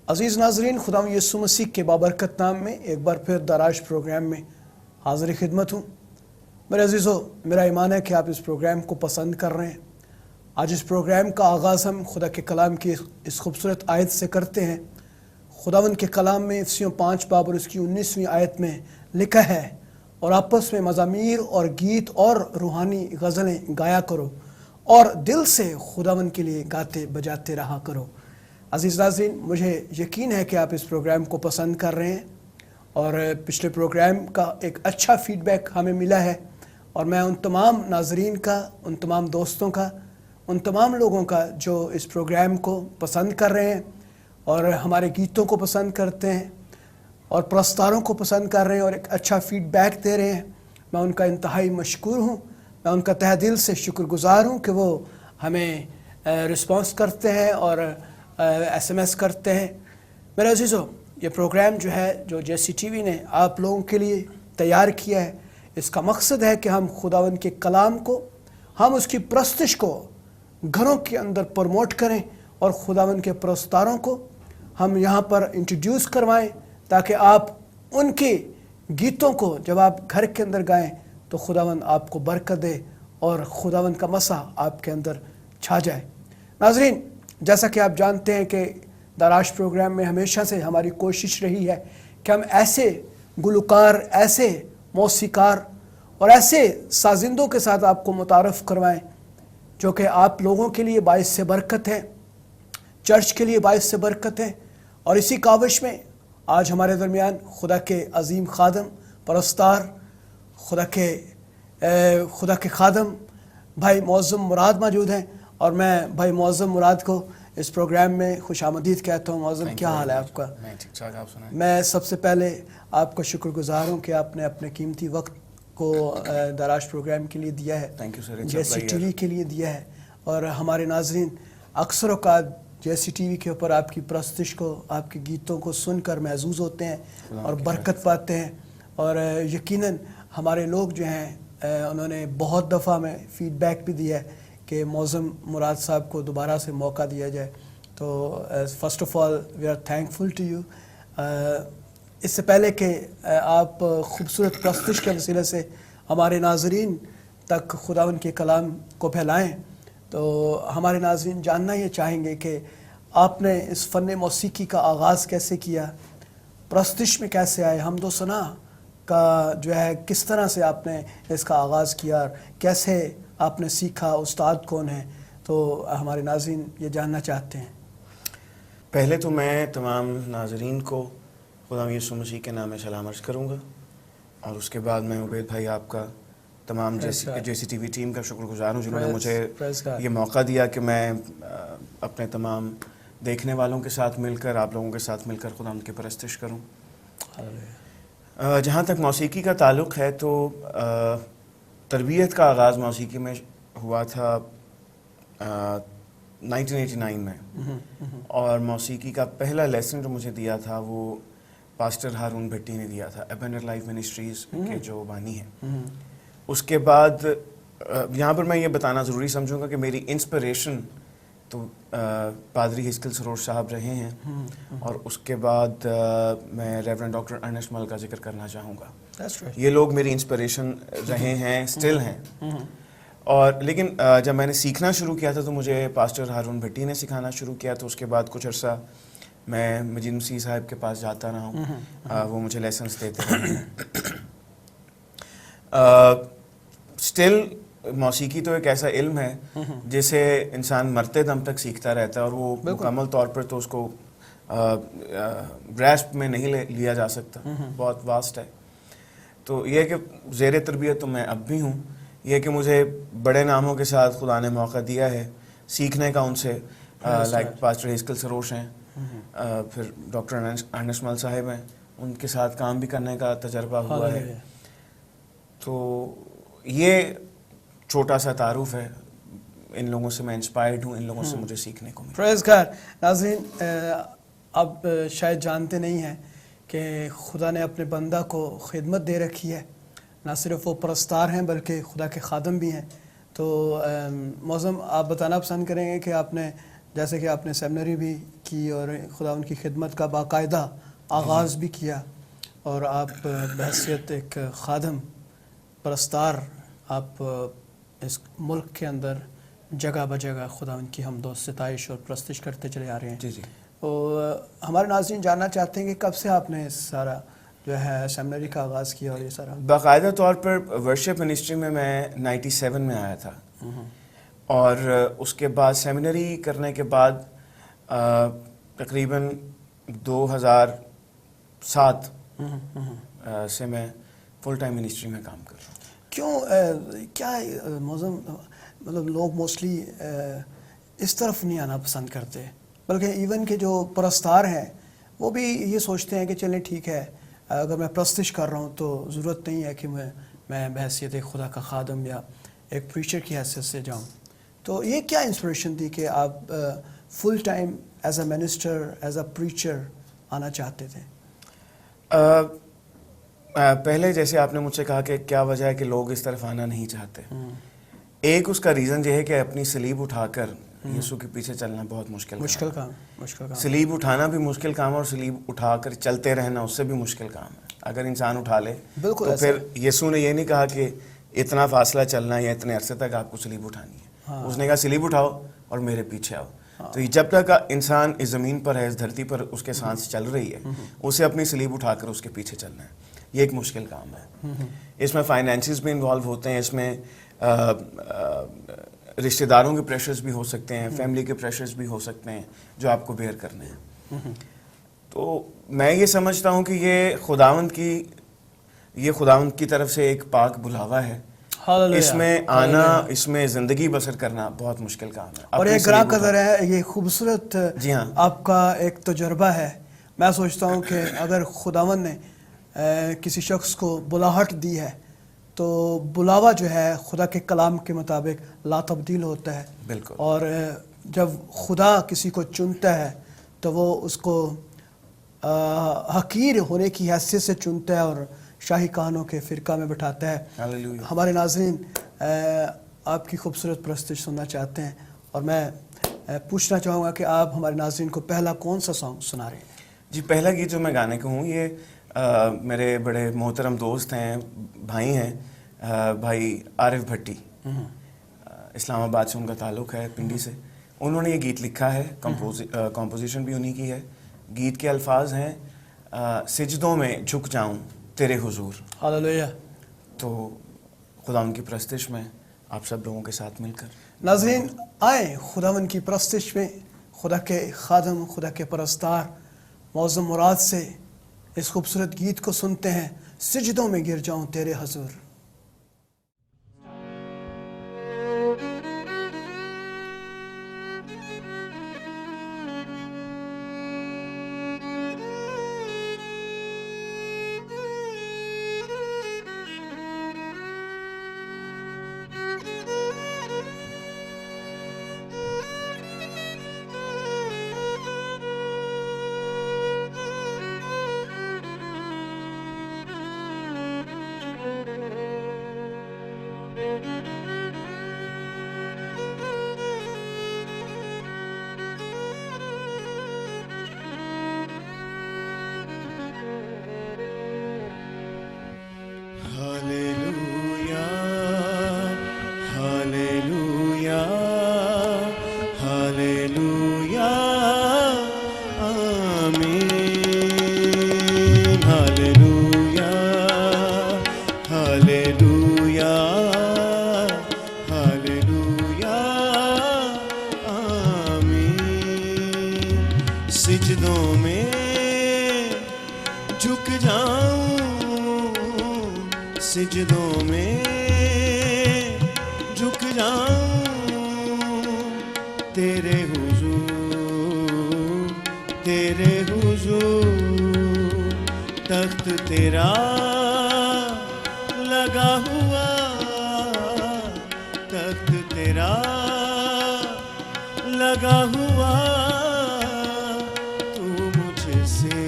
अज़ीज़ नाज़रीन, खुदा यीशु मसीह के बाबरकत नाम में एक बार फिर दराज प्रोग्राम में हाज़िर खिदमत हूँ। मेरे अज़ीज़ों, मेरा ईमान है कि आप इस प्रोग्राम को पसंद कर रहे हैं। आज इस प्रोग्राम का आगाज़ हम खुदा के कलाम की इस खूबसूरत आयत से करते हैं। खुदावंद के कलाम में इफ्सियों 5 बाब और उसकी 19वीं आयत में लिखा है, और आपस में मज़ामीर और गीत और रूहानी गज़लें गाया करो और दिल से खुदावंद के लिए गाते बजाते रहा करो। अज़ीज़ नाज़रीन, मुझे यकीन है कि आप इस प्रोग्राम को पसंद कर रहे हैं और पिछले प्रोग्राम का एक अच्छा फ़ीडबैक हमें मिला है, और मैं उन तमाम नाज़रीन का, उन तमाम दोस्तों का, उन तमाम लोगों का जो इस प्रोग्राम को पसंद कर रहे हैं और हमारे गीतों को पसंद करते हैं और प्रस्तारों को पसंद कर रहे हैं और एक अच्छा फ़ीडबैक दे रहे हैं, मैं उनका इंतहाई मशकूर हूँ। मैं उनका तहे दिल से शुक्रगुज़ार हूँ कि वो हमें रिस्पॉन्स करते हैं और SMS करते हैं। मेरे अज़ीज़ों, ये प्रोग्राम जो है, जो JCTV ने आप लोगों के लिए तैयार किया है, इसका मकसद है कि हम खुदावंद के कलाम को, हम उसकी प्रस्तुति को घरों के अंदर प्रमोट करें और खुदावंद के प्रस्तारों को हम यहाँ पर इंट्रोड्यूस करवाएं, ताकि आप उनके गीतों को जब आप घर के अंदर गाएं तो खुदावंद आपको बरकत दे और खुदावंद का मसा आपके अंदर छा जाए। नाज़रीन, जैसा कि आप जानते हैं कि दराज प्रोग्राम में हमेशा से हमारी कोशिश रही है कि हम ऐसे गुलकार, ऐसे मौसीकार और ऐसे साजिंदों के साथ आपको मुतारफ़ करवाएं जो कि आप लोगों के लिए बाइस से बरकत है, चर्च के लिए बाइस से बरकत है। और इसी काविश में आज हमारे दरमियान खुदा के अजीम खादम, परस्तार, खुदा के खादम भाई मौज़म मुराद मौजूद हैं, और मैं भाई मौज़म मुराद को इस प्रोग्राम में खुशामदीद कहता हूँ। मौज़म, क्या हाल है आपका? मैं ठीक ठाक, आप सुनाएं। मैं सबसे पहले आपका शुक्रगुज़ार हूँ कि आपने अपने कीमती वक्त को दराज प्रोग्राम के लिए दिया है, थैंक यू सर, JCTV के लिए दिया है। और हमारे नाज़रीन अक्सर औक़ात JCTV के ऊपर आपकी प्रस्तुति को, आपके गीतों को सुनकर महसूस होते हैं और बरकत पाते हैं। और यकीनन हमारे लोग जो हैं उन्होंने बहुत दफ़ा में फ़ीडबैक भी दिया है कि मौज़म मुराद साहब को दोबारा से मौका दिया जाए। तो first of all we are thankful to you. इससे पहले कि आप खूबसूरत प्रस्तुति के वसीले से हमारे नाज़रीन तक खुदावंद के कलाम को फैलाएं, तो हमारे नाज़रीन जानना ये चाहेंगे कि आपने इस फ़न मौसीकी का आगाज़ कैसे किया, प्रस्तुति में कैसे आए, हमदो सना का जो है किस तरह से आपने इसका आगाज़ किया, कैसे आपने सीखा, उस्ताद कौन है, तो हमारे नाज़रीन ये जानना चाहते हैं। पहले तो मैं तमाम नाज़रीन को खुदा यीशु मसीह के नाम में सलाम अर्ज़ करूँगा, और उसके बाद मैं उबैद भाई आपका, तमाम JCTV टीम का शुक्रगुज़ार हूँ जिन्होंने मुझे ये मौका दिया कि मैं अपने तमाम देखने वालों के साथ मिलकर, आप लोगों के साथ मिलकर खुदा की परस्तिश करूँ। जहाँ तक मौसीकी का ताल्लुक़ है तो तरबियत का आगाज़ मौसीकी में हुआ था 1989 में, और मौसीकी का पहला लेसन जो मुझे दिया था वो पास्टर हारून भट्टी ने दिया था, एबेनेज़र लाइफ मिनिस्ट्रीज़ के जो बानी हैं। उसके बाद यहाँ पर मैं ये बताना ज़रूरी समझूंगा कि मेरी इंस्पिरेशन तो पादरी हिस्किल सरोर साहब रहे हैं, और उसके बाद मैं रेवरेंड डॉक्टर अर्नेस्ट मल का जिक्र करना चाहूँगा। ये लोग मेरी इंस्पिरेशन रहे हैं, स्टिल हैं। और लेकिन जब मैंने सीखना शुरू किया था तो मुझे पास्टर हारून भट्टी ने सिखाना शुरू किया, तो उसके बाद कुछ अर्सा मैं मजीद मसीह साहब के पास जाता रहा हूँ, वो मुझे लेसन्स देते रहे। स्टिल मौसीकी तो एक ऐसा इल्म है जिसे इंसान मरते दम तक सीखता रहता है, और वो मुकम्मल तौर पर तो उसको ग्रैस्प में नहीं लिया जा सकता, बहुत वास्ट है। तो ये है कि ज़ेर तरबियत तो मैं अब भी हूँ, ये है कि मुझे बड़े नामों के साथ खुदा ने मौका दिया है सीखने का उनसे, लाइक पास्टर हिस्किल सरोश हैं, फिर डॉक्टर अर्नेस्ट मल साहिब हैं, उनके साथ काम भी करने का तजर्बा हुआ है। तो ये छोटा सा तारुफ है, इन लोगों से मैं इंस्पायर्ड हूँ, इन लोगों से मुझे सीखने को मिला। Praise God. नाज़रीन, आप शायद जानते नहीं हैं कि खुदा ने अपने बंदा को खिदमत दे रखी है, ना सिर्फ वो परस्तार हैं बल्कि खुदा के खादम भी हैं। तो मौज़म, आप बताना पसंद करेंगे कि आपने जैसे कि आपने सेमिनरी भी की और खुदा उनकी खिदमत का बाकायदा आगाज़ भी किया, और आप बहैसियत एक खादम परस्तार आप इस मुल्क के अंदर जगह ब जगह खुदा उनकी हमदो सिताइश और प्रस्तिश करते चले आ रहे हैं। जी जी। तो हमारे नाज़रीन जानना चाहते हैं कि कब से आपने इस सारा जो है सेमिनरी का आगाज़ किया और ये सारा? बाकायदा तौर पर वर्शिप मिनिस्ट्री में मैं 97 में आया था, और उसके बाद सेमिनरी करने के बाद तकरीबन 2007 से मैं फुल टाइम मिनिस्ट्री में काम कर रहा हूँ। क्यों क्या मौजूद मतलब लोग मोस्टली इस तरफ नहीं आना पसंद करते, बल्कि इवन के जो परस्तार हैं वो भी ये सोचते हैं कि चलें ठीक है, अगर मैं प्रस्तिश कर रहा हूँ तो ज़रूरत नहीं है कि मैं बहैसियत एक खुदा का खादम या एक प्रीचर की हैसियत से जाऊँ। तो ये क्या इंस्पिरेशन थी कि आप full time as a minister, as a preacher आना चाहते थे? पहले जैसे आपने मुझसे कहा कि क्या वजह है कि लोग इस तरफ आना नहीं चाहते, एक उसका रीज़न ये है कि अपनी सलीब उठाकर यीशु के पीछे चलना बहुत मुश्किल काम। सलीब उठाना भी मुश्किल काम है, और सलीब उठाकर चलते रहना उससे भी मुश्किल काम है। अगर इंसान उठा ले तो फिर यीशु ने ये नहीं कहा कि इतना फासला चलना है या इतने अरसे तक आपको सलीब उठानी है। उसने कहा सलीब उठाओ और मेरे पीछे आओ। तो जब तक इंसान इस ज़मीन पर है, इस धरती पर उसके सांस चल रही है, उसे अपनी सलीब उठाकर उसके पीछे चलना है। ये एक मुश्किल काम है। इसमें फाइनेंसिस भी इन्वॉल्व होते हैं, इसमें रिश्तेदारों के प्रेशर्स भी हो सकते हैं, फैमिली के प्रेशर्स भी हो सकते हैं जो आपको बेयर करने हैं। तो मैं ये समझता हूँ कि ये खुदावंद की तरफ से एक पाक बुलावा है। इसमें आना, इसमें ज़िंदगी बसर करना बहुत मुश्किल काम है। और एक ग्रां कदर है, ये खूबसूरत जी हाँ आपका एक तजुर्बा है। मैं सोचता हूँ कि अगर खुदावंद ने किसी शख्स को बुलाहट दी है तो बुलावा जो है खुदा के कलाम के मुताबिक ला तब्दील होता है। बिल्कुल। और जब खुदा किसी को चुनता है तो वो उसको हकीर होने की हैसियत से चुनता है और शाही कहानों के फ़िरका में बिठाता है। हालेलुया। हमारे नाज़रीन आपकी खूबसूरत प्रस्तुति सुनना चाहते हैं, और मैं पूछना चाहूँगा कि आप हमारे नाज़रीन को पहला कौन सा सॉन्ग सुना रहे हैं? जी, पहला गीत जो मैं गाने को हूँ ये मेरे बड़े मोहतरम दोस्त हैं, भाई हैं, भाई आरिफ भट्टी, इस्लामाबाद से उनका ताल्लुक़ है, पिंडी से। उन्होंने ये गीत लिखा है, कंपोजिशन भी उन्हीं की है। गीत के अल्फाज हैं सिजदों में झुक जाऊं तेरे हुजूर। हालेलुया। तो खुदा उनकी प्रस्तिश में आप सब लोगों के साथ मिलकर नाज़रीन आए खुदावन की प्रस्तिश में, खुदा के खादम, खुदा के परस्तार मौज़ूम मुराद से इस खूबसूरत गीत को सुनते हैं, सिजदों में गिर जाऊं तेरे हुजूर। सिजदों में झुक जाऊं, सिजदों में झुक जाऊं तेरे हुजूर, तेरे हुजूर। तख्त तेरा लगा हुआ, तख्त तेरा लगा हुआ, तू मुझसे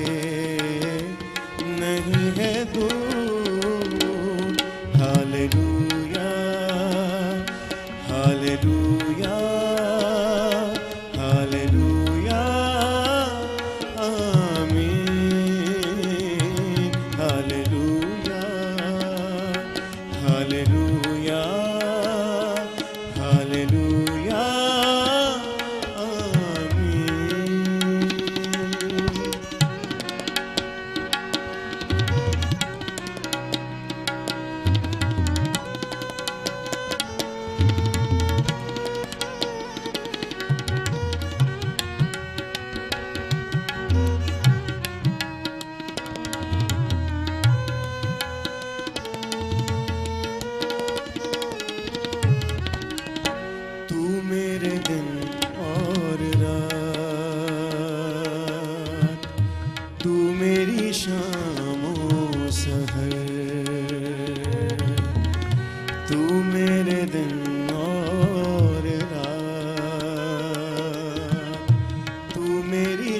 नहीं है दूर। Hallelujah, hallelujah, hallelujah.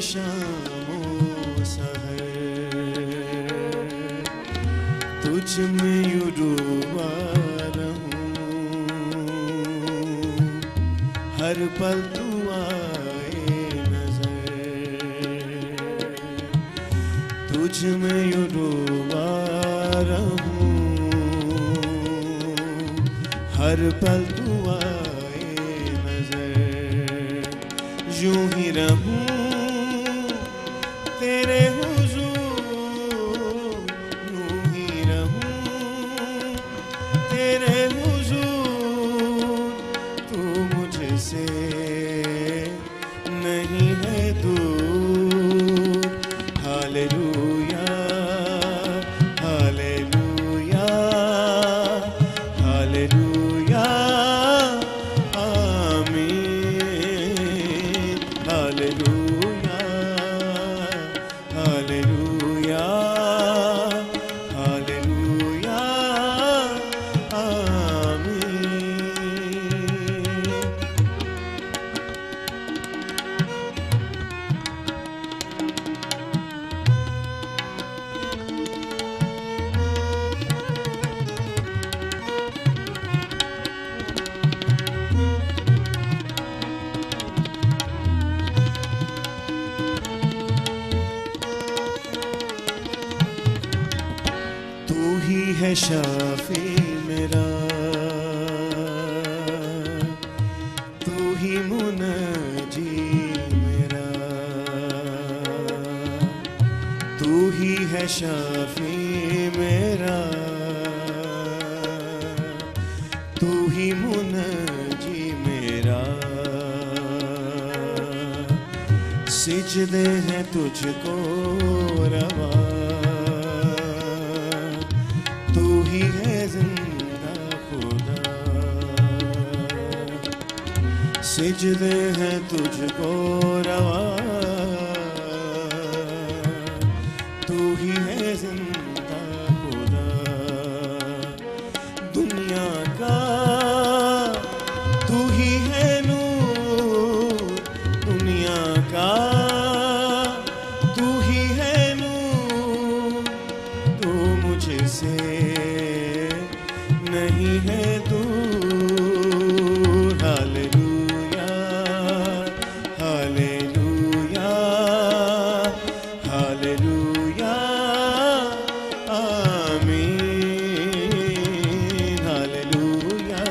शामो सहर तुझ में यूं डूबा रहूं, हर पल तू आए नजर, तुझ में यूं डूबा रहूं, हर पल तू आए नजर, यूं ही रहूं तेरे हुजूर, यूं ही रहूं तेरे हुजूर, तू मुझसे नहीं है दूर। हालेलुया हालेलुया हालेलुया आमीन। हालेलुया हालेलुया हालेलुया आमीन। तू ही है शाफी मेरा, तू ही मुनजी मेरा, तू ही है शाफी मेरा, तू ही मुनजी मेरा, सिजदे हैं तुझको रवा, तू ही है जिंदा खुदा, सिजदे हैं तुझको रवा, तू ही है जिंदा खुदा। दुनिया का तू ही है नूर, दुनिया का तू ही है नूर, तू मुझसे नहीं है दूर। हालेलुया हालेलुया हालेलुया आमीन। हालेलुया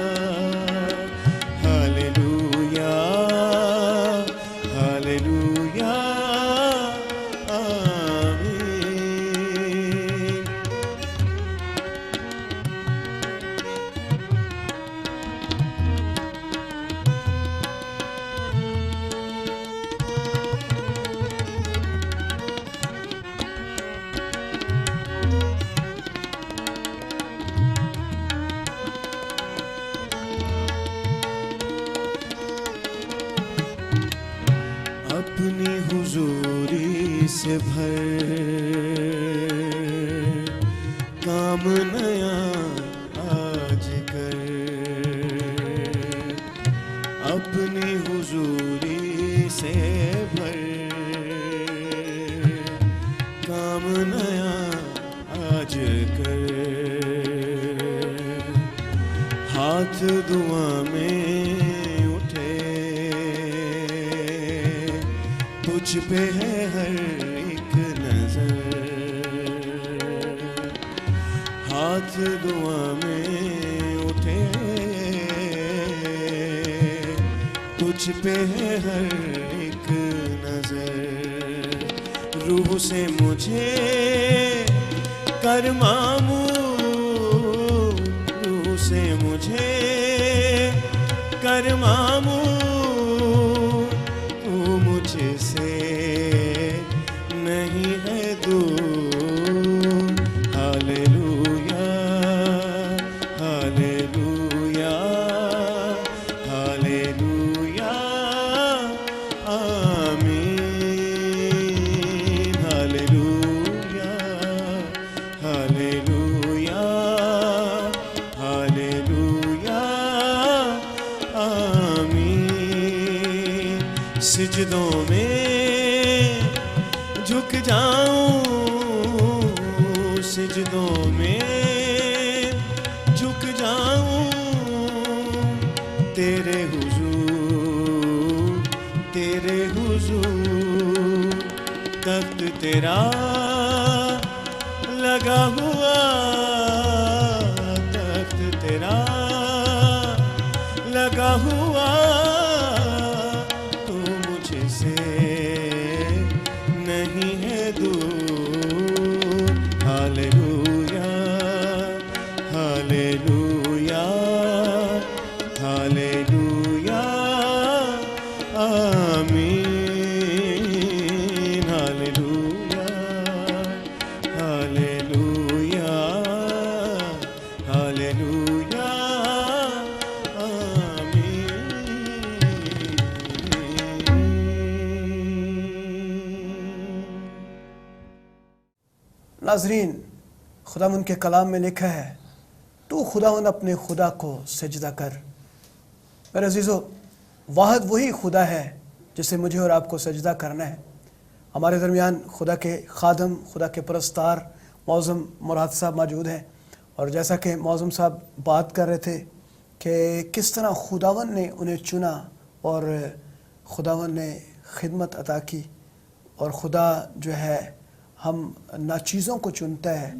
हालेलुया हालेलुया आमीन। अपनी हुजूरी से भर काम नया आज कर, अपनी हुजूरी से भर काम नया आज कर, हाथ दुआ में उठे तुझ पे है हर एक नजर, हाथ दुआ में उठे तुझ पे है हर एक नजर, रूह से मुझे कर मामूर, रूह से मुझे कर मामूर, तू मुझसे नहीं है दूर। हालेलुया हालेलुया हालेलुया आमीन। हालेलुया हालेलुया हालेलुया आमीन। सिजदों में झुक जाऊं सिजदों में, झुक जाऊं तेरे हुजूर, तेरे हुजूर। तख्त तेरा लगा हुआ, तख्त तेरा लगा हुआ, तू मुझसे नहीं है दूर। हालेलुया, हालेलुया, हालेलुया, आमीन। हालेलुया, हालेलुया, हालेलुया, आमीन। नाजरीन, खुदावंद के कलाम में लिखा है, तू खुदावंद अपने खुदा को सजदा कर। मेरे अजीज़ों, वाहिद वही खुदा है जिसे मुझे और आपको सजदा करना है। हमारे दरमियान खुदा के खादम, खुदा के परस्तार मौज़म मुराद साहब मौजूद हैं, और जैसा कि मौज़म साहब बात कर रहे थे कि किस तरह खुदावंद ने उन्हें चुना और खुदावंद ने खिदमत अता की। और खुदा जो है हम नाचीज़ों को चुनता है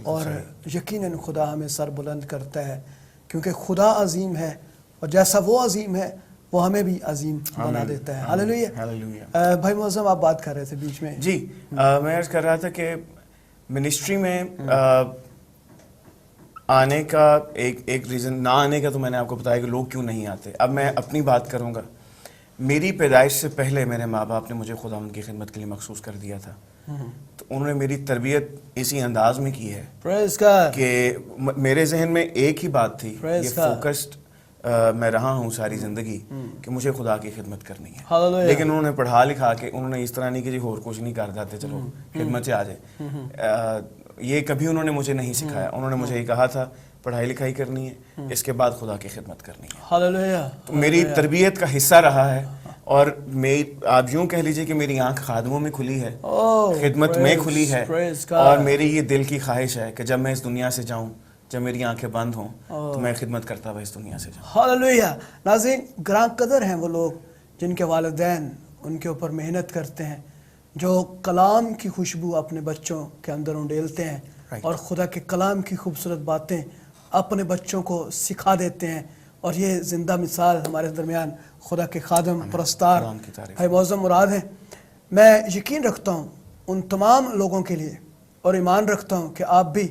और यकीनन खुदा हमें सर बुलंद करता है, क्योंकि खुदा अजीम है और जैसा वो अजीम है वो हमें भी अजीम बना देता है। Hallelujah, hallelujah. भाई मौज़म आप बात कर रहे थे बीच में। जी, मैं अर्ज़ कर रहा था कि मिनिस्ट्री में आने का एक रीज़न, ना आने का तो मैंने आपको बताया कि लोग क्यों नहीं आते। अब मैं अपनी बात करूँगा। मेरी पैदाइश से पहले मेरे माँ बाप ने मुझे खुदा उनकी खिदमत के लिए मखसूस कर दिया था। तो उन्होंने मेरी तरबियत इसी अंदाज में की है प्रेज़ गॉड कि मेरे जहन में एक ही बात थी, Praise ये God. फोकस्ड मैं रहा हूँ सारी ज़िंदगी कि मुझे खुदा की खिदमत करनी है। हालेलुया। लेकिन उन्होंने पढ़ा लिखा के, उन्होंने इस तरह नहीं कि जी और कुछ नहीं कर जाते, चलो खिदमत से आ जाए, ये कभी उन्होंने मुझे नहीं सिखाया। उन्होंने मुझे ये कहा था पढ़ाई लिखाई करनी है, इसके बाद खुदा की खिदमत करनी है। हालेलुया। तो मेरी तरबियत का हिस्सा रहा है, और आप यूं कह लीजिए कि मेरी आंख खादमों में खुली है, खिदमत में खुली है, praise God. और मेरी ये दिल की ख्वाहिश है कि जब मैं इस दुनिया से जाऊं, जब मेरी आंखें बंद हों, तो मैं खिदमत करता हुआ इस दुनिया से जाऊं। हालेलुया। नाज़रीन, ग्रां कदर हैं वो लोग जिनके वालिदैन उनके ऊपर मेहनत करते हैं, जो कलाम की खुशबू अपने बच्चों के अंदर उंडेलते हैं Right. और खुदा के कलाम की खूबसूरत बातें अपने बच्चों को सिखा देते हैं। और ये ज़िंदा मिसाल हमारे दरमियान खुदा के खादम परस्तार खुदा की तारीफ। भाई मौज़म मुराद हैं। मैं यकीन रखता हूँ उन तमाम लोगों के लिए, और ईमान रखता हूँ कि आप भी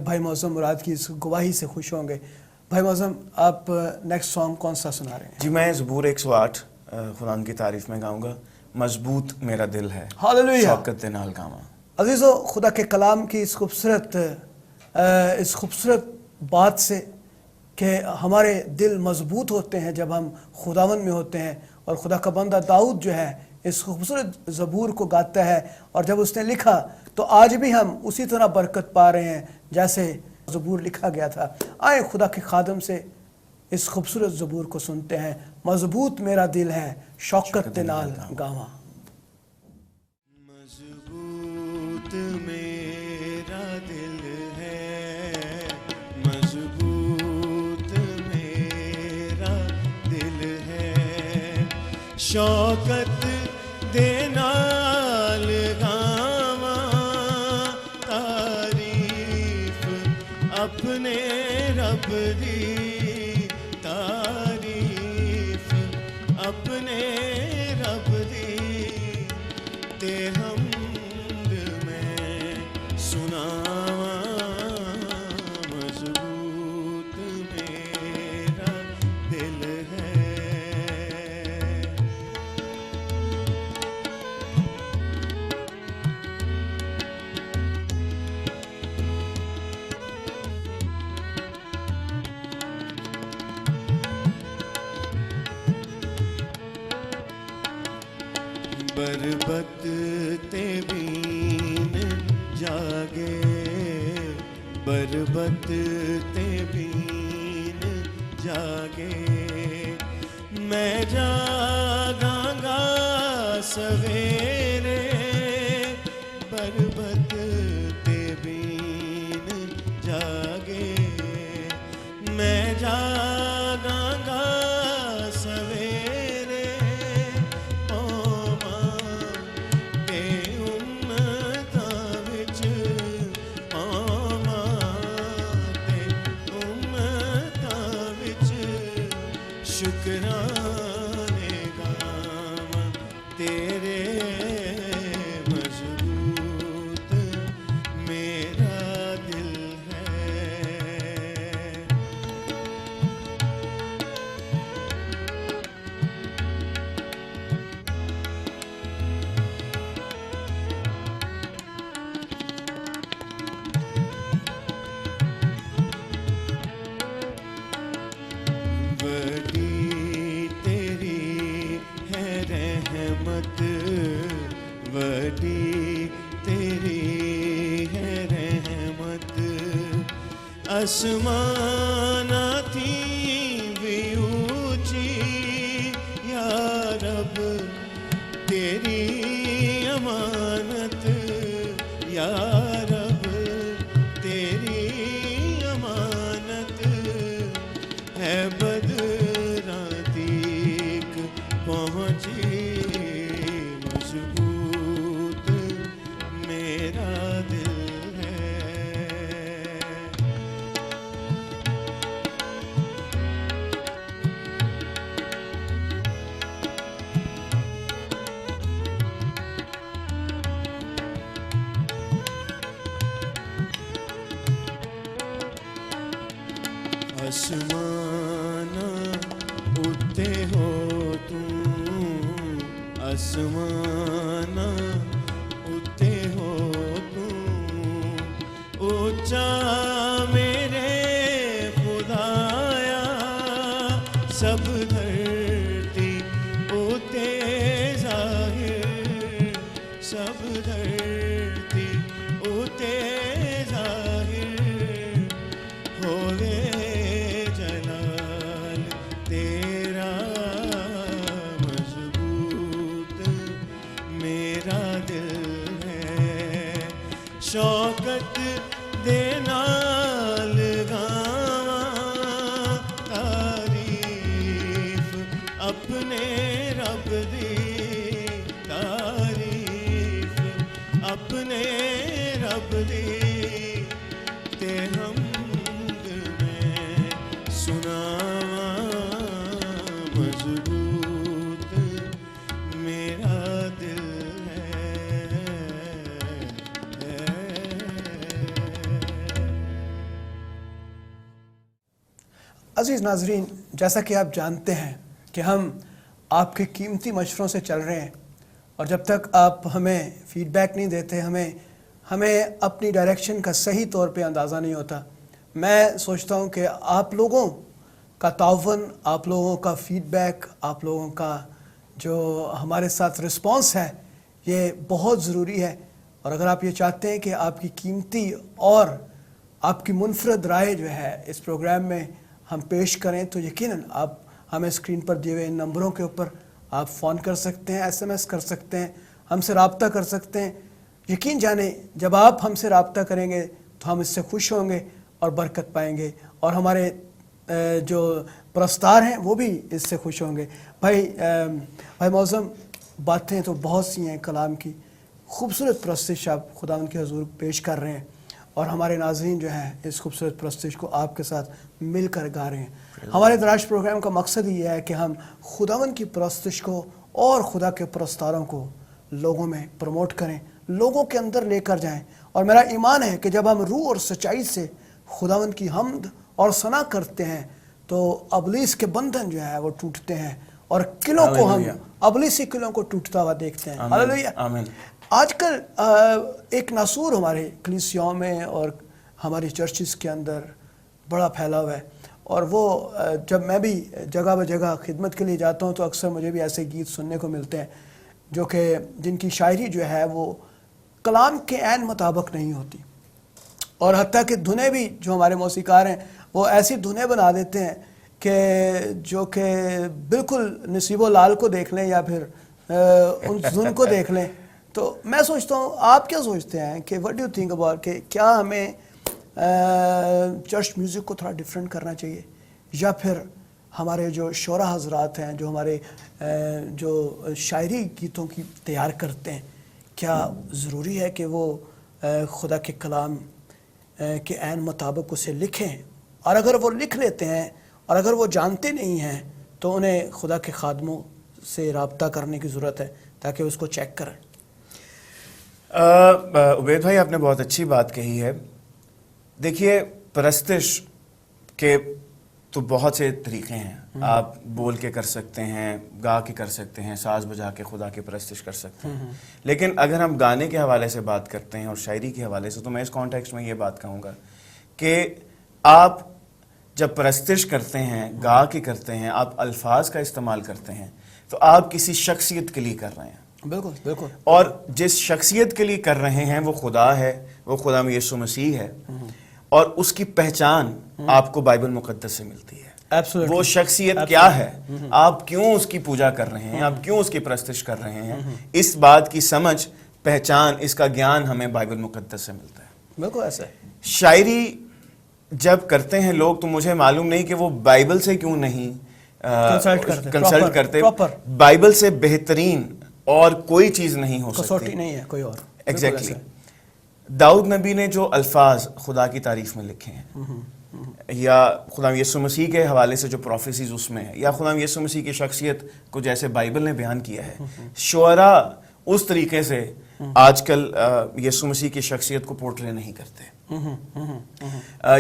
भाई मौज़म मुराद की इस गवाही से खुश होंगे। भाई मौज़म, आप नेक्स्ट सॉन्ग कौन सा सुना रहे हैं? जी, मैं ज़बूर 108 खुदा की तारीफ में गाऊंगा। मजबूत मेरा दिल है, हालेलुया। शौकत दे नाल गावा। अजीज़ों, खुदा के कलाम की इस खूबसूरत बात से कि हमारे दिल मजबूत होते हैं जब हम खुदावन में होते हैं। और खुदा का बंदा दाऊद जो है इस खूबसूरत ज़बूर को गाता है, और जब उसने लिखा तो आज भी हम उसी तरह बरकत पा रहे हैं जैसे ज़बूर लिखा गया था। आए खुदा के खादम से इस खूबसूरत ज़बूर को सुनते हैं। मजबूत मेरा दिल है, शौकत नाल गावा। मजबूत मेरा दिल है, मजबूत मेरा दिल है, शौकत दे नाल गावा, तारीफ अपने रब दी, तारीफ अपने रब दी, ते हमद में सुनावा, मजबूत मेरा दिल है। बरबत ते बीन जागे, बरबत ते बीन जागे, मैं जागांगा सवेरे, पर्वत ते बीन जागे मैं जागांगा सवेरे मां ते उम्मतां विच मां ते उम्मतां विच शुकराने गावां तेरे मजबूत मेरा दिल है। बड़ी तेरी है रहमत बड़ी तेरी है रहमत आसमाना थी भी ऊंची या रब तेरी अमानत या रब तेरी अमानत है बदरा तक पहुँची मजबूत मेरा दिल है। आसमाना उत्ते हो तू आसमाना उत्ते हो तू ऊंचा मेरे खुदाया सब धरती उत्ते जाहिर सब धरती उत्ते जाहिर होवे जलाल तेरा मजबूत मेरा दिल है। शौकत दे नाल गावां तारीफ अपने रब दी तारीफ अपने रब दी ते हमद में सुनावां मजबूत मेरा दिल है। अजीज़ नाजरीन, जैसा कि आप जानते हैं कि हम आपके कीमती मशवरों से चल रहे हैं और जब तक आप हमें फीडबैक नहीं देते हमें अपनी डायरेक्शन का सही तौर पे अंदाज़ा नहीं होता। मैं सोचता हूँ कि आप लोगों का ताउन, आप लोगों का फीडबैक, आप लोगों का जो हमारे साथ रिस्पांस है ये बहुत ज़रूरी है। और अगर आप ये चाहते हैं कि आपकी कीमती और आपकी मुनफरद राय जो है इस प्रोग्राम में हम पेश करें तो यकीनन आप हमें स्क्रीन पर दिए हुए इन नंबरों के ऊपर आप फ़ोन कर सकते हैं, SMS कर सकते हैं, हमसे रब्ता कर सकते हैं। यकीन जाने जब आप हमसे रब्ता करेंगे तो हम इससे खुश होंगे और बरकत पाएंगे और हमारे जो प्रस्तार हैं वो भी इससे खुश होंगे। भाई मौज़म, बातें तो बहुत सी हैं कलाम की, खूबसूरत प्रस्तिश आप खुदावंद के हुज़ूर पेश कर रहे हैं और हमारे नाज़रीन जो हैं इस खूबसूरत प्रस्तिश को आपके साथ मिलकर गा रहे हैं। हमारे दराज प्रोग्राम का मकसद ये है कि हम खुदावंद की प्रस्तिश को और खुदा के प्रस्तारों को लोगों में प्रमोट करें, लोगों के अंदर लेकर जाएं। और मेरा ईमान है कि जब हम रूह और सच्चाई से खुदावंद की हम्द और सना करते हैं तो अबलीस के बंधन जो है वो टूटते हैं और किलों को हम अबलीसी किलों को टूटता हुआ देखते हैं। हालेलुया, आमीन। आजकल एक नासूर हमारे कलीसियाओं में और हमारी चर्चिस के अंदर बड़ा फैला हुआ है और वो जब मैं भी जगह ब जगह खिदमत के लिए जाता हूँ तो अक्सर मुझे भी ऐसे गीत सुनने को मिलते हैं जो कि जिनकी शायरी जो है वो कलाम के ऐन मुताबिक नहीं होती और हत्ता कि धुनें भी जो हमारे मौसीकार हैं वो ऐसी धुनें बना देते हैं कि जो कि बिल्कुल नसीबो लाल को देख लें या फिर उन धुन को देख लें तो मैं सोचता हूँ, आप क्या सोचते हैं कि what do you think about कि क्या हमें चर्च म्यूज़िक को थोड़ा डिफरेंट करना चाहिए, या फिर हमारे जो शोरा हजरात हैं, जो हमारे जो शायरी गीतों की तैयार करते हैं, क्या ज़रूरी है कि वो खुदा के कलाम के ऐन मुताबिक उसे लिखें, और अगर वो लिख लेते हैं और अगर वो जानते नहीं हैं तो उन्हें खुदा के खादमों से रब्ता करने की ज़रूरत है ताकि उसको चेक करें। उबैद भाई, आपने बहुत अच्छी बात कही है। देखिए, परस्तिश के तो बहुत से तरीक़े हैं। आप बोल के कर सकते हैं, गा के कर सकते हैं, साज बजा के खुदा की परस्तिश कर सकते हैं। लेकिन अगर हम गाने के हवाले से बात करते हैं और शायरी के हवाले से, तो मैं इस कॉन्टेक्स्ट में ये बात कहूँगा कि आप जब परस्तिश करते हैं, गा के करते हैं, आप अल्फाज का इस्तेमाल करते हैं, तो आप किसी शख्सियत के लिए कर रहे हैं। बिल्कुल बिल्कुल। और जिस शख्सियत के लिए कर रहे हैं वो खुदा है, वो खुदा में यीशु मसीह है, और उसकी पहचान आपको बाइबल मुकद्दस से मिलती है। Absolutely. वो शख्सियत क्या है, आप क्यों उसकी पूजा कर रहे हैं, आप क्यों उसकी परस्तिश कर रहे हैं, इस बात की समझ, पहचान, इसका ज्ञान हमें बाइबल मुकद्दस से मिलता है। बिल्कुल ऐसा है। शायरी जब करते हैं लोग, तो मुझे मालूम नहीं कि वो बाइबल से क्यों नहीं कंसल्ट करते। बाइबल से बेहतरीन और कोई चीज़ नहीं हो सकती, कसौटी नहीं है कोई और। एग्जैक्टली। दाऊद नबी ने जो अल्फाज खुदा की तारीफ में लिखे हैं, या खुदा यीशु मसीह के हवाले से जो प्रोफेसीज उसमें है, या खुदा यीशु मसीह की शख्सियत को जैसे बाइबल ने बयान किया है, शुअरा उस तरीके से आजकल यीशु मसीह की शख्सियत को पोर्ट्रे नहीं करते।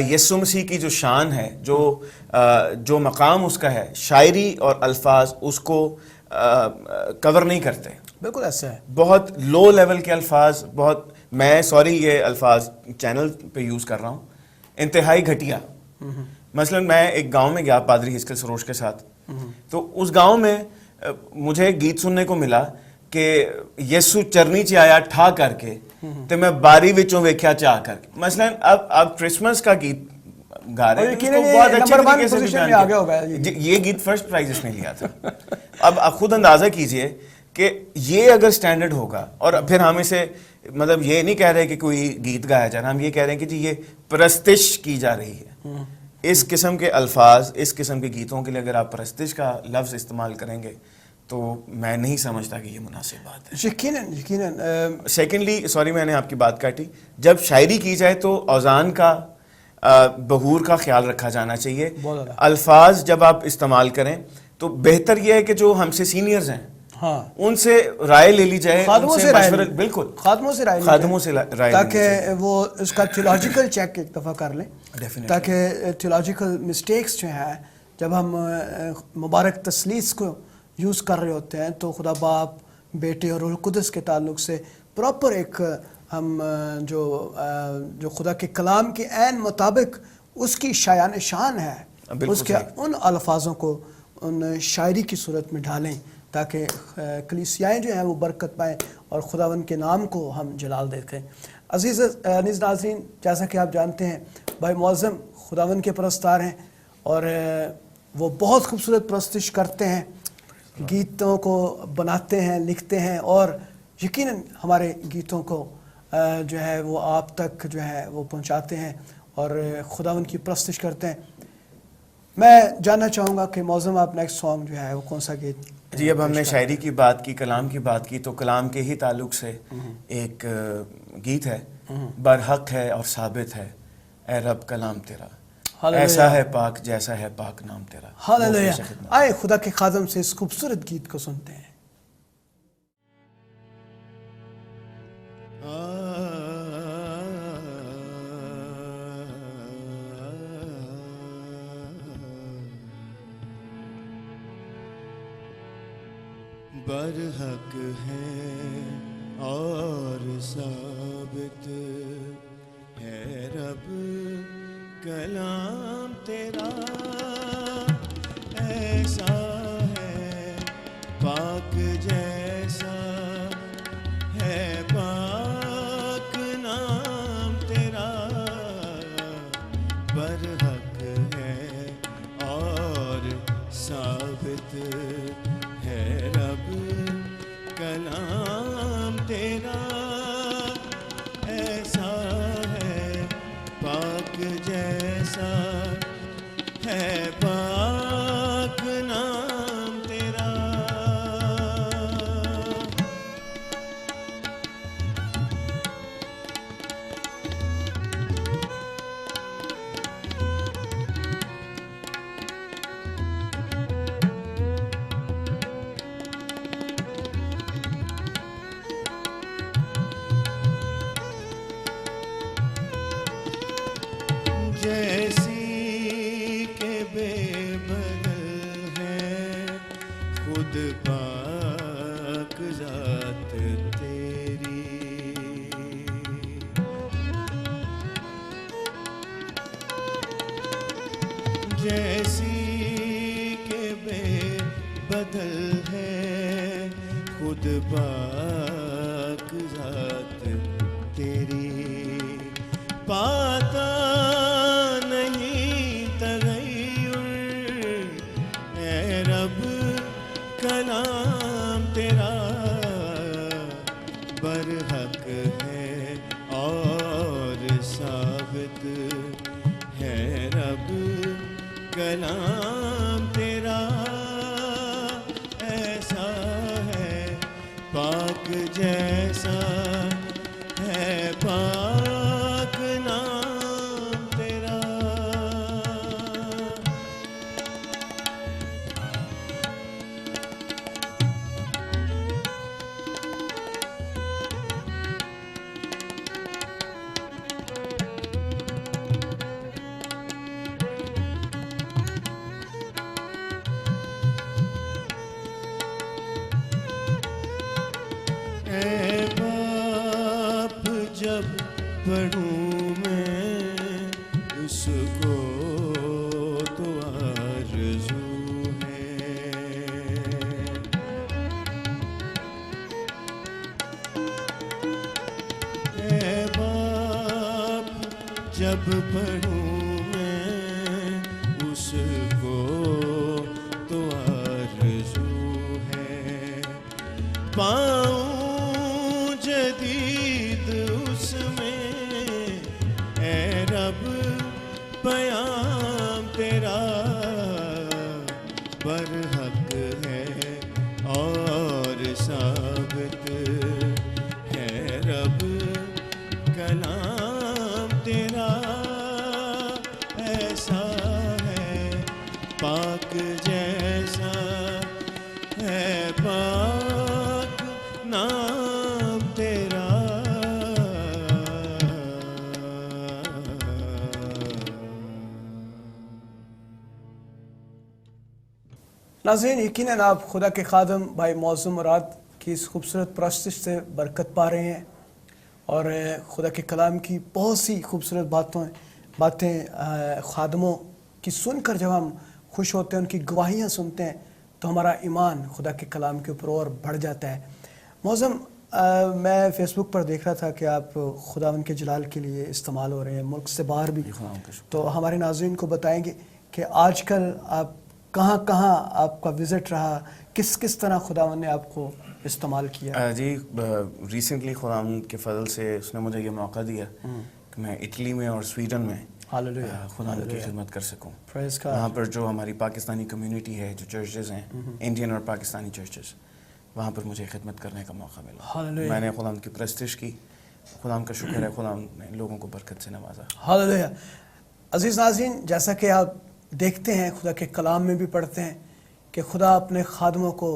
यीशु मसीह की जो शान है, जो मकाम उसका है, शायरी और अल्फाज उसको कवर नहीं करते। बिल्कुल ऐसा है। बहुत लो लेवल के अल्फाज, बहुत, मैं सॉरी ये अल्फाज चैनल पे यूज़ कर रहा हूँ, इंतहाई घटिया। मसलन मैं एक गांव में गया पादरी हिस्कल सरोज के साथ, तो उस गांव में मुझे एक गीत सुनने को मिला कि यीशु चरनी च आया ठा करके ते मैं बारी विचों वेख्या चाह करके। मसलन अब क्रिसमस का गीत गा रहे हैं, उसको बहुत अच्छे तरीके से बयान किया। ये गीत फर्स्ट प्राइज इसने लिया था। अब आप खुद अंदाजा कीजिए कि ये अगर स्टैंडर्ड होगा, और फिर हम इसे, मतलब ये नहीं कह रहे कि कोई गीत गाया जा रहा, हम ये कह रहे हैं कि जी ये परस्तिश की जा रही है। इस किस्म के अल्फाज, इस किस्म के गीतों के लिए अगर आप परस्तिश का लफ्ज़ इस्तेमाल करेंगे तो मैं नहीं समझता कि ये मुनासिब बात है। यकीनन यकीनन। सेकेंडली, सॉरी मैंने आपकी बात काटी, जब शायरी की जाए तो औज़ान का, बहूर का ख्याल रखा जाना चाहिए। अल्फाज जब आप इस्तेमाल करें तो बेहतर यह है कि जो हमसे सीनियर्स हैं, हाँ, उनसे राय ले ली जाए, उनसे मशवरा, बिल्कुल खादमों से राय, ताकि वो उसका थियोलॉजिकल चेक एक दफ़ा कर लें, ताकि थियोलॉजिकल मिस्टेक्स जो हैं, जब हम मुबारक तसलीस को यूज़ कर रहे होते हैं तो खुदा बाप, बेटे और रूह कुदस के ताल्लुक से प्रॉपर एक हम जो खुदा के कलाम के ऐन मुताबिक उसकी शायान शान है, उसके उन अल्फाजों को उन शायरी की सूरत में डालें, ताकि कलीसियाएँ जो हैं वो बरकत पाएँ और खुदावन के नाम को हम जलाल देखें। अज़ीज़ नाज़रीन, जैसा कि आप जानते हैं, भाई मुअज़्ज़म खुदावन के परस्तार हैं और वो बहुत खूबसूरत परस्तिश करते हैं, गीतों को बनाते हैं, लिखते हैं, और यकीनन हमारे गीतों को जो है वो आप तक जो है वो पहुंचाते हैं और खुदावन की परस्तिश करते हैं। मैं जानना चाहूँगा कि मौज़म, आप नेक्स्ट सॉन्ग जो है वो कौन सा गीत? जी, अब हमने शायरी की बात की, कलाम की बात की, तो कलाम के ही ताल्लुक से एक गीत है, बरहक है और साबित है ए रब कलाम तेरा, ऐसा है पाक जैसा है पाक नाम तेरा। हालेलुया। आए खुदा के खादम से इस खूबसूरत गीत को सुनते हैं। बरहक है और साबित है रब कलाम तेरा, ऐसा है पाक जैसा है पाक नाम तेरा। बरहक है और साबित है रब कलाम नाम तेरा ऐसा है पाक जैसा है पाक नाम तेरा। जैसी के बेबदल है खुद पाक जात तेरी। जैसी के बेबदल है खुद पाक जात तेरी। पाता नहीं तगय्युर ए रब कलाम तेरा बरहक है और साबित है रब कलाम तेरा। ऐसा है पाक जैसा है पाक नाम तेरा। ऐ बाप जब पढ़ूं मैं उसको तो आरज़ू है। ऐ बाप जब पढ़ूं मैं उसको तो आरज़ू है। पाऊं जदीद उसमें ए रब पयाम तेरा बरहक है और साबित है रब कलाम तेरा। ऐसा है पाक जैसा है पाक नाम तेरा। नाज़रीन, यकीनन आप खुदा के खादम भाई मौज़ूम मुराद की इस खूबसूरत प्रस्तुति से बरकत पा रहे हैं और खुदा के कलाम की बहुत सी खूबसूरत बातें खादमों की सुनकर जब हम खुश होते हैं, उनकी गवाहियाँ सुनते हैं, तो हमारा ईमान खुदा के कलाम के ऊपर और बढ़ जाता है। मौज़ूम, मैं फ़ेसबुक पर देख रहा था कि आप खुदा उनके जलाल के लिए इस्तेमाल हो रहे हैं, मुल्क से बाहर भी। तो हमारे नाज़रीन को बताएंगे कि आजकल आप कहाँ कहाँ आपका विज़िट रहा, किस किस तरह खुदा ने आपको इस्तेमाल किया? जी, रिसेंटली खुदा के फजल से उसने मुझे ये मौका दिया कि मैं इटली में और स्वीडन में खुदा की खिदमत कर सकूं। वहाँ पर जो हमारी पाकिस्तानी कम्युनिटी है, जो चर्चेज़ हैं, इंडियन और पाकिस्तानी चर्चेज़, वहाँ पर मुझे खिदमत करने का मौका मिला। मैंने खुदा की प्रस्तिश की। खुदा का शुक्र है, खुदा ने लोगों को बरकत से नवाजा। हालेलुया। अज़ीज़ नाज़रीन, जैसा कि आप देखते हैं, खुदा के कलाम में भी पढ़ते हैं कि खुदा अपने खादमों को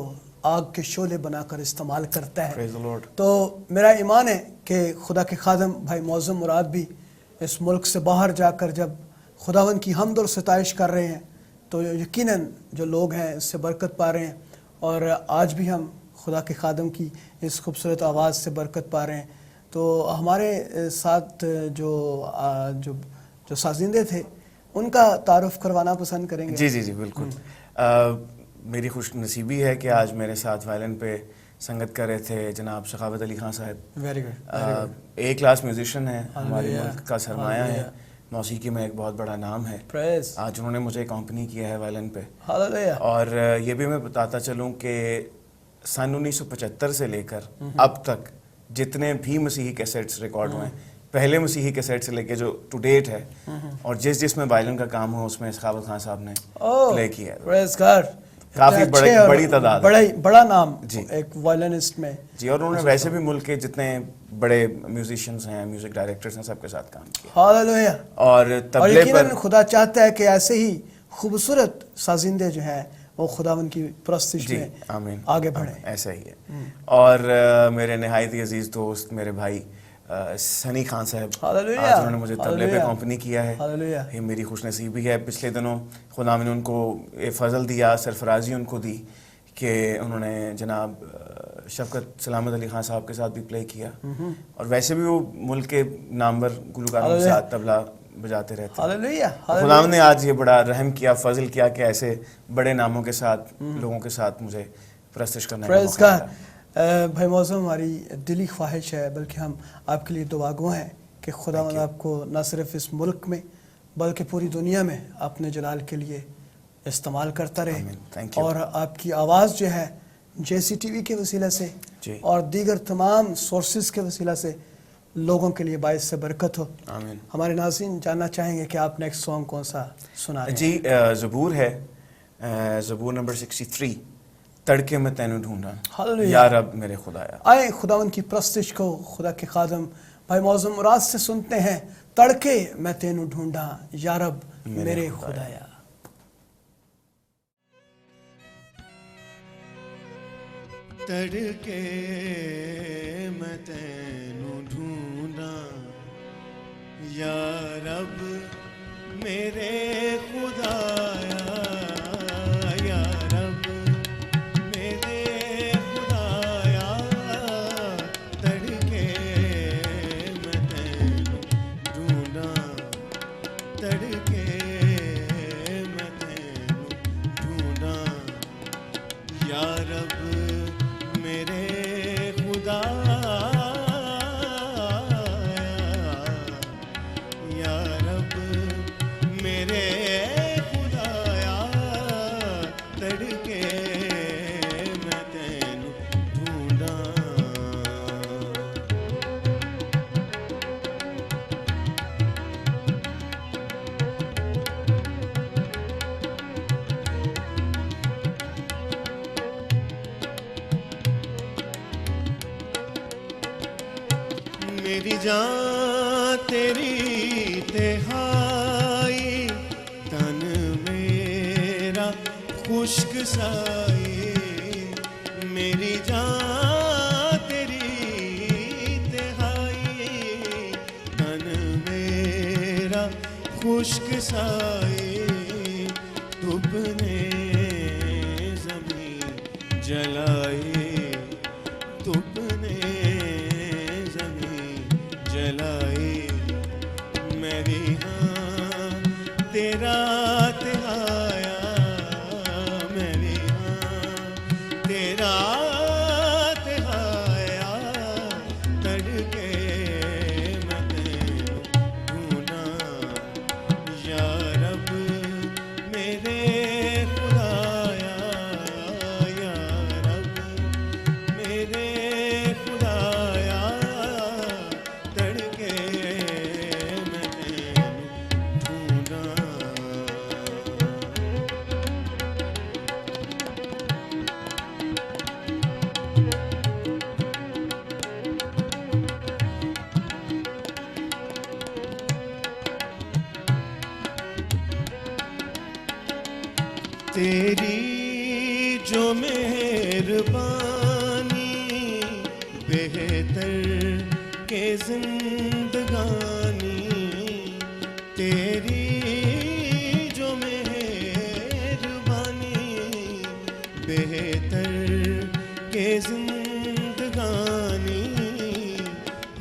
आग के शोले बनाकर इस्तेमाल करता है। तो मेरा ईमान है कि खुदा के खादम भाई मौज़ूम मुराद भी इस मुल्क से बाहर जाकर जब खुदावन की हम्द और सताइश कर रहे हैं, तो यकीनन जो लोग हैं इससे बरकत पा रहे हैं। और आज भी हम खुदा के खादम की इस खूबसूरत आवाज़ से बरकत पा रहे हैं। तो हमारे साथ जो साजिंदे थे, उनका तारुफ करवाना पसंद करेंगे? जी जी जी, बिल्कुल। मेरी खुश नसीबी है कि आज मेरे साथ वायलिन पे संगत कर रहे थे जनाब सखावत अली खान साहब। Very good. A class musician है, हमारे मुल्क का सरमाया है, मौसीकी में एक बहुत बड़ा नाम है। आज उन्होंने मुझे कंपनी किया है वायलिन पे। और ये भी मैं बताता चलूँ कि सन 1975 से लेकर अब तक जितने भी मसीही कैसेट्स रिकॉर्ड हुए हैं, पहले मसीही कैसेट से लेके जो टू डेट है, और जिसमें वायलिन का काम हो उसमें सखावत खान साहब ने प्ले किया है। Praise God. काफी बड़ी तादाद है। बड़ा नाम जी। एक वायलिनिस्ट में जी, और उन्होंने वैसे भी मुल्क के जितने बड़े म्यूजिशियंस हैं, म्यूजिक डायरेक्टर्स हैं, सबके साथ काम किया। हालेलुया। और और तबले यकीनन पर खुदा चाहता है कि ऐसे ही खूबसूरत साजिंदे जो हैं वो खुदावन की परस्तिश जी, में आमीन, आगे बढ़े। ऐसा ही है। और मेरे नहायत ही अजीज दोस्त, मेरे भाई सनी खान साहब, हालेलुया, आज उन्होंने मुझे तबले पे हालेलुया, कंपनी किया है। हालेलुया। ये मेरी खुशनसीबी है। पिछले दिनों खुदा ने उनको ये फजल दिया, सरफराजी उनको दी कि उन्होंने जनाब शफकत सलामत अली खान साहब के साथ भी प्ले किया, और वैसे भी वो मुल्क के नामवर गुलकारों के साथ तबला बजाते रहते हैं। हालेलुया। खुदा ने आज ये बड़ा रहम किया, फजल किया कि ऐसे बड़े नामों के साथ, लोगों के साथ मुझे प्रस्तुत करने का प्रेज़ मौका गॉड। मिला। भाई मौजूद हमारी दिली ख्वाहिश है, बल्कि हम आपके लिए दुआगो हैं कि खुदावन आपको न सिर्फ इस मुल्क में बल्कि पूरी दुनिया में अपने जलाल के लिए इस्तेमाल करता रहे, Thank you. और आपकी आवाज़ जो है JCTV के वसीला से जी। और दीगर तमाम सोर्सेज के वसीला से लोगों के लिए बाइस से बरकत हो। आमीन। हमारे नाज़रीन जानना चाहेंगे कि आप नेक्स्ट सॉन्ग कौन सा सुना रहे हैं? जी, ज़बूर है, ज़बूर नंबर 63, तड़के में तैनू ढूंढा, हालेलुया। या रब मेरे खुदाया। आए खुदावन की प्रस्तिश को खुदा के खादम भाई मौजूद मुराद से सुनते हैं। तड़के मैं तेनू ढूंढा, या रब मेरे खुदाया। तड़के मैं तैनू ढूंढा, या रब मेरे खुदाया, या रब मेरे खुदाया। तड़के मैं तैनू ढूंढा, तड़के मैं तैनू ढूंढा, या रब मेरे खुदा, या रब मेरे खुदाया। तड़के मैं तैनू ढूंढा। मेरी जान तेरी तिहाई, तन मेरा खुश्क साई। मेरी जान तेरी तिहाई, तन मेरा खुश्क साई। तुमने ज़मीन जलाई, तुमने ज़मीन जलाई। मेरी हाँ तेरा तिहाया, मेरी हाँ तेरा तिहाया। तड़के मैं तेनू ढूंढा, या रब मेरे खुदाया, या रब मेरे खुदाया। तड़के मैं तेनू ढूंढा। तेरी जो मेहरबानी, बेहतर के जिंदगानी। तेरी जो मेहरबानी, बेहतर के जिंदगानी।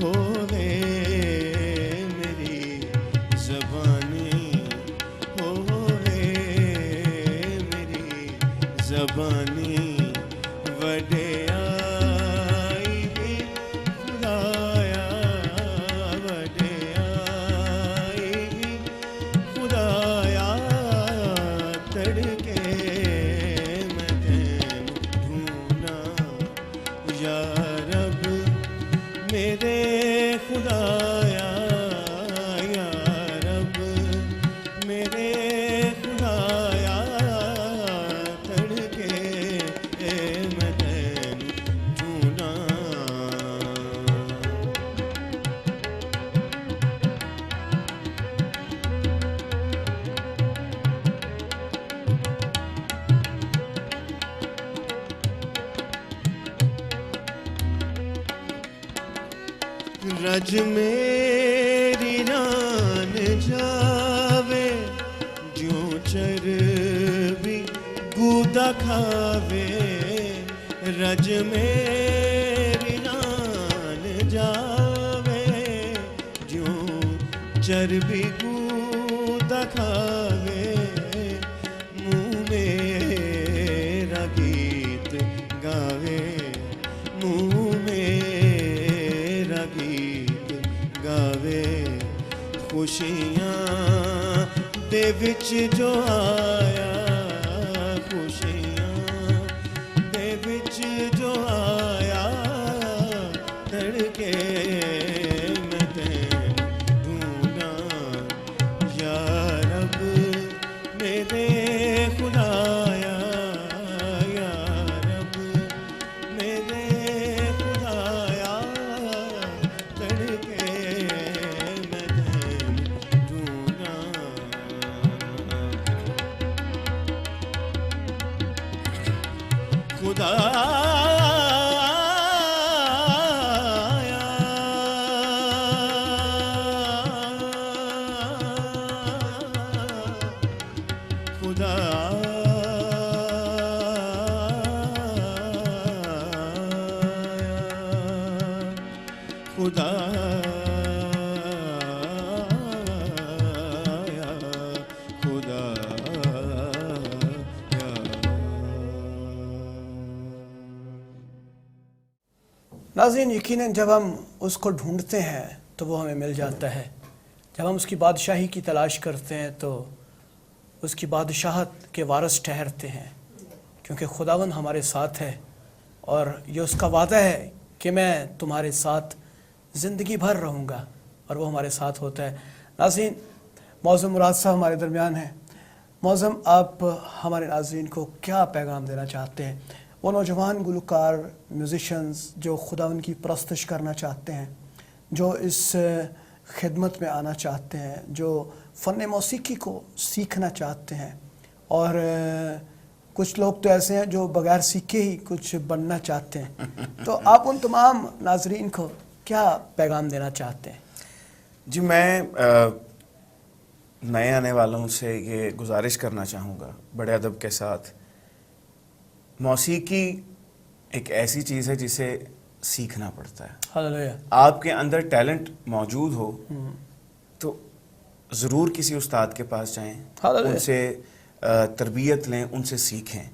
होवे मेरी ज़बानी, होवे मेरी ज़बानी। वडेयाई भी खुदाया, वडेयाई भी मेरे खुदाया या रब मेरे खुदाया तड़के मैं तैनू ढूंढा रज मेरी रान जावे जो चरबी गूदा खावे रज मेरी रान जावे जो चरबी गूदा खावे मुँह मेरा गीत गावे मुँह मेरा गीत गावे खुशियां दे विच जो आया खुशियां दे विच जो आया तड़के मैं तैनू ढूंढा या रब मेरे खुदाया या रब मेरे खुदाया तड़के मैं तैनू ढूंढा नाज़रीन, यकीनन जब हम उसको ढूंढते हैं तो वो हमें मिल जाता है। जब हम उसकी बादशाही की तलाश करते हैं तो उसकी बादशाहत के वारिस ठहरते हैं, क्योंकि खुदावन हमारे साथ है और ये उसका वादा है कि मैं तुम्हारे साथ ज़िंदगी भर रहूँगा, और वो हमारे साथ होता है। नाज़रीन, मौज़म मुराद साहब हमारे दरमियान हैं। मौज़म, आप हमारे नाज़रीन को क्या पैगाम देना चाहते हैं? वो नौजवान गुलकार म्यूज़िशंस जो खुदावन की परस्तिश करना चाहते हैं, जो इस खिदमत में आना चाहते हैं, जो फ़न मौसीकी को सीखना चाहते हैं, और कुछ लोग तो ऐसे हैं जो बगैर सीखे ही कुछ बनना चाहते हैं, तो आप उन तमाम नाजरीन को क्या पैगाम देना चाहते हैं? जी, मैं नए आने वालों से ये गुजारिश करना चाहूँगा बड़े अदब के साथ, मौसीकी एक ऐसी चीज़ है जिसे सीखना पड़ता है। हालेलुया। आपके अंदर टैलेंट मौजूद हो तो ज़रूर किसी उस्ताद के पास जाएं, उनसे तरबियत लें, उनसे सीखें।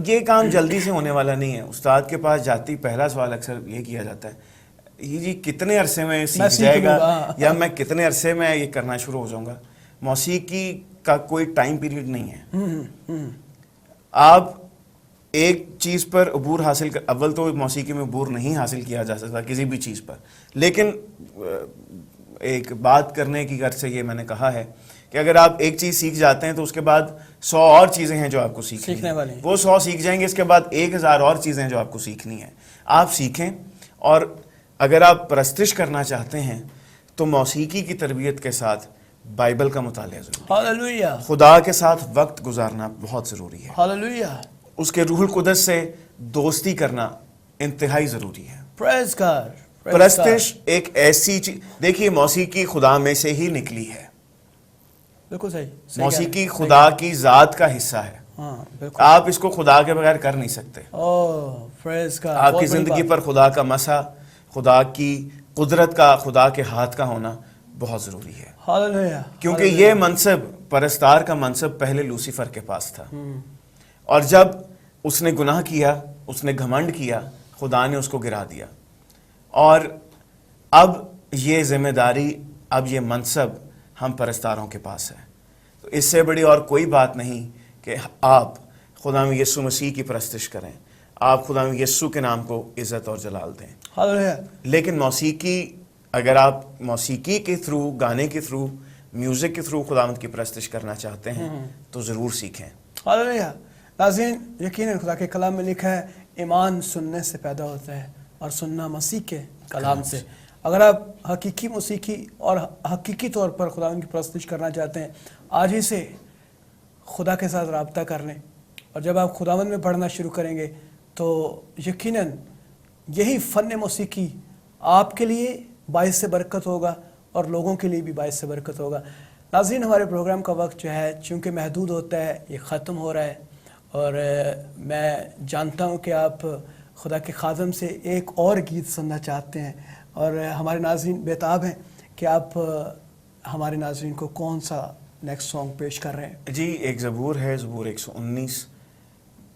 ये काम जल्दी से होने वाला नहीं है। उस्ताद के पास जाती पहला सवाल अक्सर ये किया जाता है, ये जी कितने अरसे में सीख जाएगा, या मैं कितने अरसे में ये करना शुरू हो जाऊंगा। मौसीकी का कोई टाइम पीरियड नहीं है। आप एक चीज़ पर अबूर हासिल कर, अव्वल तो मौसीकी में अबूर नहीं हासिल किया जा सकता किसी भी चीज़ पर, लेकिन एक बात करने की गर्ज से ये मैंने कहा है कि अगर आप एक चीज़ सीख जाते हैं तो उसके बाद 100 और चीज़ें हैं जो आपको सीखने वाली हैं। वो 100 सीख जाएंगे, इसके बाद 1000 और चीज़ें हैं जो आपको सीखनी है। आप सीखें, और अगर आप परस्तिश करना चाहते हैं तो मौसीकी की तरबियत के साथ बाइबल का मुतालिया ज़रूरी है। हालेलुया। खुदा के साथ वक्त गुजारना बहुत ज़रूरी है। हालेलुया। उसके रूहुल कुदस से दोस्ती करना इंतहाई ज़रूरी है। Praise God. परस्तिश एक ऐसी चीज, देखिए मौसीकी खुदा में से ही निकली है। बिल्कुल सही। मौसीकी खुदा की ज़ात का हिस्सा है। हाँ, बिल्कुल। आप इसको खुदा के बगैर कर नहीं सकते। ओह, प्रेज़ गॉड। आपकी ज़िंदगी पर खुदा का मसा, खुदा की कुदरत का, खुदा के हाथ का होना बहुत ज़रूरी है। हालेलुया। क्योंकि ये मनसब, परस्तार का मनसब, पहले लूसीफर के पास था, और जब उसने गुनाह किया, उसने घमंड किया, खुदा ने उसको गिरा दिया, और अब ये जिम्मेदारी, अब ये मनसब हम परस्तारों के पास है। तो इससे बड़ी और कोई बात नहीं कि आप खुदा में यीशु मसीह की परस्तिश करें, आप खुदा यस्सु के नाम को इज़्ज़त और जलाल दें। हालेलुया। लेकिन मौसीकी, अगर आप मौसीकी के थ्रू, गाने के थ्रू, म्यूज़िक के थ्रू खुदावंद की परस्तिश करना चाहते हैं तो ज़रूर सीखें। हालेलुया। नाज़रीन, यकीनन खुदा के कलाम में लिखा है ईमान सुनने से पैदा होता है और सुनना मसीह के कलाम से। अगर आप हकीकी मौसीकी और हकीकी तौर पर खुदावंद की परस्तिश करना चाहते हैं, आज ही से खुदा के साथ रब्ता कर लें। और जब आप खुदावंद में पढ़ना शुरू करेंगे तो यकीनन यही फ़न मौसीकी आपके लिए बाइस से बरकत होगा और लोगों के लिए भी बाइस से बरकत होगा। नाज़रीन, हमारे प्रोग्राम का वक्त जो है चूँकि महदूद होता है, ये ख़त्म हो रहा है और मैं जानता हूँ कि आप खुदा के खादम से एक और गीत सुनना चाहते हैं और हमारे नाज़रीन बेताब हैं कि आप हमारे नाज़रीन को कौन सा नेक्स्ट सॉन्ग पेश कर रहे हैं। जी, एक ज़बूर है, ज़बूर 119,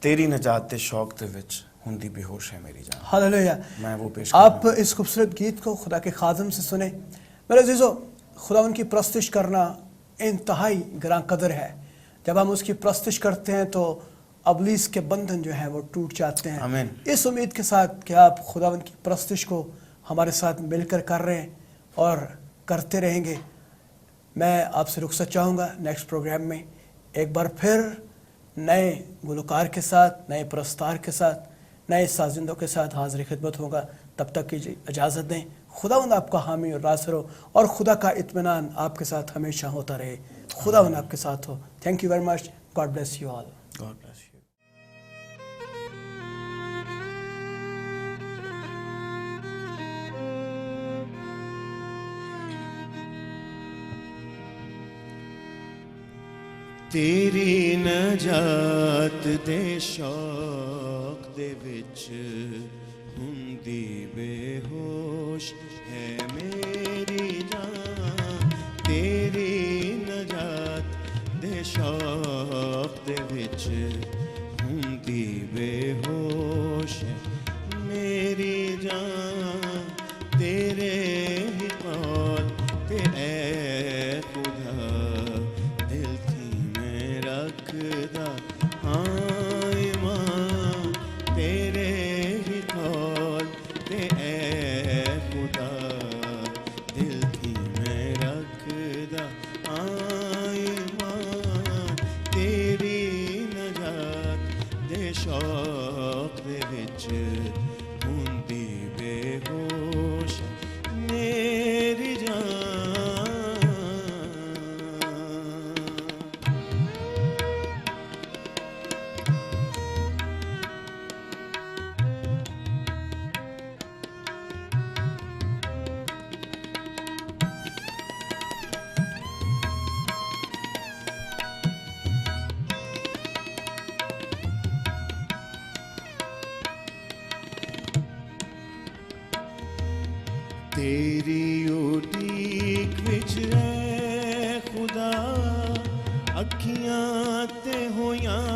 तेरी नजात ते शौक ते विच हुंदी बेहोश है मेरी जान। हालेलुया। मैं वो पेश आप इस खूबसूरत गीत को खुदा के खादम से सुने। मेरे अज़ीज़ों, खुदावंद की परस्तिश करना इंतहाई ग्रां कदर है। जब हम उसकी परस्तिश करते हैं तो अबलीस के बंधन जो है वो टूट जाते हैं। आमीन। इस उम्मीद के साथ कि आप खुदावंद की परस्तिश को हमारे साथ मिलकर कर रहे हैं और करते रहेंगे, मैं आपसे रुखसत चाहूँगा। नेक्स्ट प्रोग्राम में एक बार फिर नए गुलकार के साथ, नए परस्तार के साथ, नए साजिंदों के साथ हाजिर खिदमत होगा। तब तक की इजाज़त दें। खुदावंद आपका हामी और रासर हो और खुदा का इत्मीनान आपके साथ हमेशा होता रहे। खुदावंद आपके साथ हो। Thank you very much. God bless you all. God bless you. तेरी नजात दे शौक दे विच हुंदी बेहोश है मेरी जान। तेरी नजात दे शौक दे विच हुंदी बेहोश है मेरी जान। तेरे ही कौल ते ऐ खुदा दिल थी मैं रखदा हाँ ईमान। तेरे ही कौल ते ऐ खुदा दिल थी मैं रखदा हाँ ईमान। तेरी नजात दे शौक दे विच हुंदी बेहोश मेरी जान। तेरी उड़ीक विच ऐ खुदा अखियां ते होयां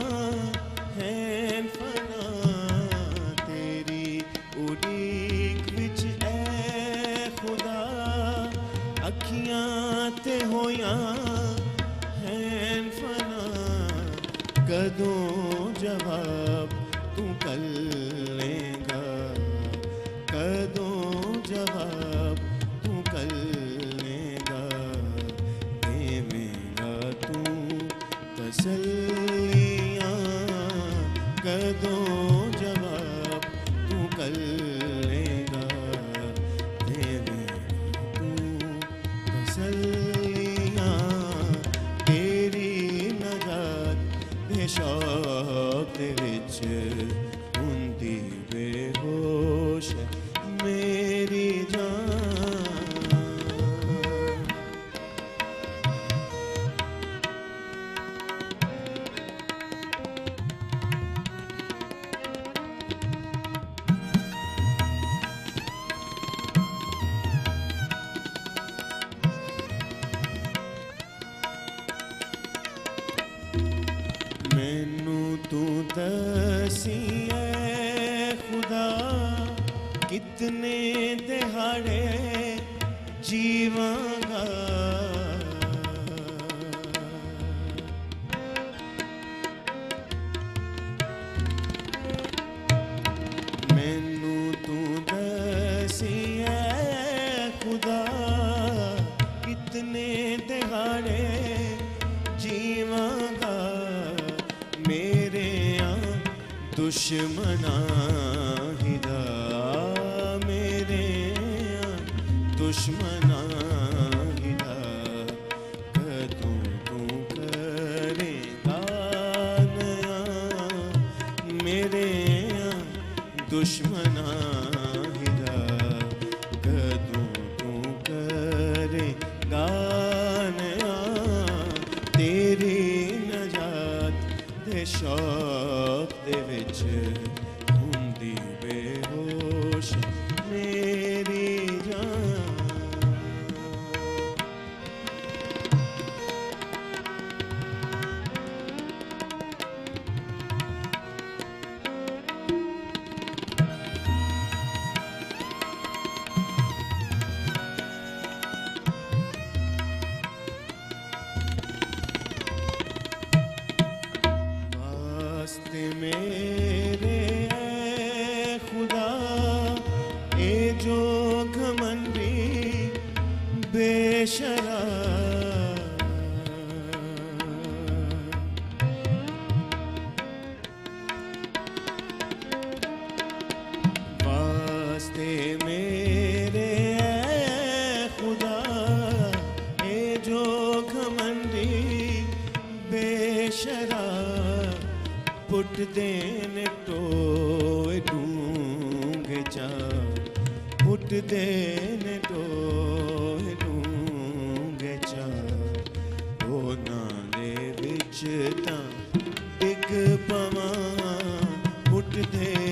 हैं फना। तेरी उड़ीक विच ऐ खुदा अखियां ते होयां हैं फना। कदों जवाब तू कल लेगा, कदों जवाब तू कल लेगा। देवेगा तू तसल्लियाँ, कदों जवाब तू कल लेगा। देवेगा तू तसल्लियाँ। तेरी नजात दे शौक दे विच हुंदी बेहोश मेरी जान। मैनू तू दसी ऐ खुदा कितने दिहाड़े जीवांगा। दुश्मना हिला कदों तू करेगा नया मेरे दुश्मना हिला कदों तू करेगा नया तेरी नजात दे शौक दे विच हुंदी बेहोश मेरी जान वास्ते मेरे ऐ खुदा ए जो घमंडी बेशरा वास्ते मेरे ऐ खुदा ए जो घमंडी बेशरा पुट देन टोए डूंगे चा पुट देन टोए डूंगे चा ਉਹਨਾਂ ਦੇ ਵਿੱਚ ਤਾਂ ਡਿੱਗ ਪਵਾਂ ਪੁੱਟ ਦੇ